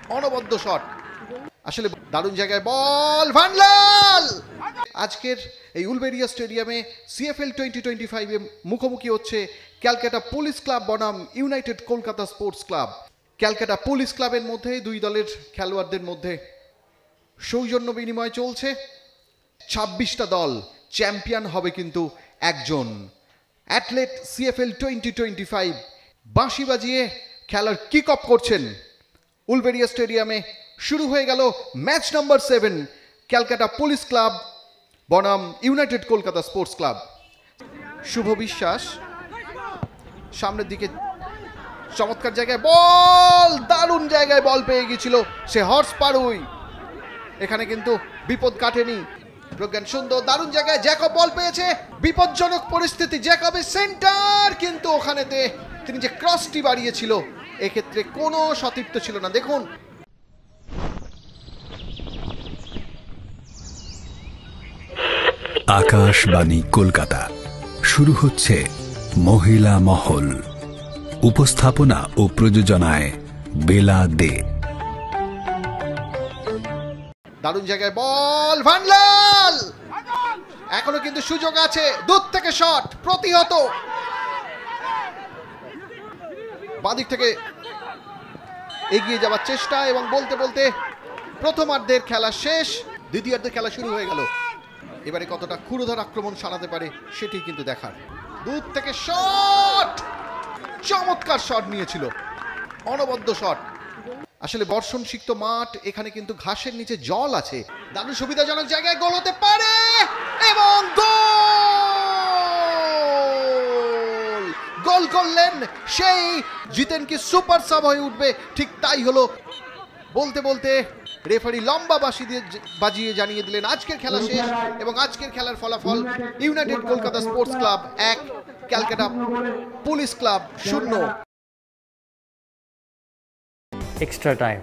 অনবদ্য শট, আসলে দারুণ জায়গায় বল, ভানলাল। আজকের এই উলবেড়িয়া স্টেডিয়ামে সিএফএল 2025 মুখোমুখি হচ্ছে ক্যালকাটা পুলিশ ক্লাব বনাম United Kolkata sports club. Calcutta police ক্লাবের মধ্যে দুই দলের খেলোয়াড়দের মধ্যে সৌজন্য বিনিময় চলছে। 26টা দল, চ্যাম্পিয়ন হবে কিন্তু একজন। অ্যাথলেট সিএফএল 2025 বাঁশি বাজিয়ে খেলার কিক অফ করছেন উলবেড়িয়া স্টেডিয়ামে। শুরু হয়ে গেল match number 7, Calcutta police club বনাম ইউনাইটেড কলকাতা স্পোর্টস ক্লাব। শুভ বিশ্বাস সামনের দিকে, চমৎকার জায়গায় বল, দারুণ জায়গায় বল পেয়ে গিয়েছিল সে হর্স পারুই। এখানে কিন্তু বিপদ কাটেনি। প্রজ্ঞান সুন্দর দারুণ জায়গায়, জ্যাকব বল পেয়েছে, বিপজ্জনক পরিস্থিতি, জ্যাকবের সেন্টার, কিন্তু ওখানেতে তিনি যে ক্রসটি বাড়িয়েছিল এক্ষেত্রে কোনো সতীর্থ ছিল না। দেখুন আকাশবাণী কলকাতা, শুরু হচ্ছে মহিলা মহল। উপস্থাপনা ও প্রযোজনায় বেলা দে। দারুণ জায়গায় বল, ভানলাল। এখনো কিন্তু সুযোগ আছে, দূর থেকে শট, প্রতিহত। বাদিক থেকে এগিয়ে যাওয়ার চেষ্টা এবং বলতে বলতে প্রথমার্ধের খেলা শেষ, দ্বিতীয়ার্ধের খেলা শুরু হয়ে গেল। এবারে কতটা ক্ষুরধার আক্রমণ সানাতে পারে সেটি কিন্তু দেখার। দূর থেকে শট, চমৎকার শট নিয়েছিল, অনবদ্য শট। আসলে বর্ষণ সিক্ত মাঠ, এখানে কিন্তু ঘাসের নিচে জল আছে, দারুণ সুবিধাজনক জায়গায় গোল হতে পারে এবং গোল! গোল করলেন সেই জিতেন কি সুপার সাব হয়ে উঠবে, ঠিক তাই হলো। বলতে বলতে রেফারি লম্বা বাজিয়ে জানিয়ে দিলেন আজকের খেলা শেষ এবং আজকের খেলার ফলাফল United Kolkata sports club 1, Calcutta police club 0। Extra time.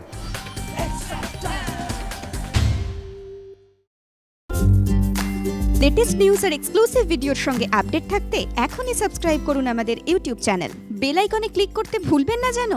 Latest news আর এক্সক্লুসিভ ভিডিওর সঙ্গে আপডেট থাকতে এখনই সাবস্ক্রাইব করুন আমাদের ইউটিউব চ্যানেল। বেল আইকনে ক্লিক করতে ভুলবেন না যেন।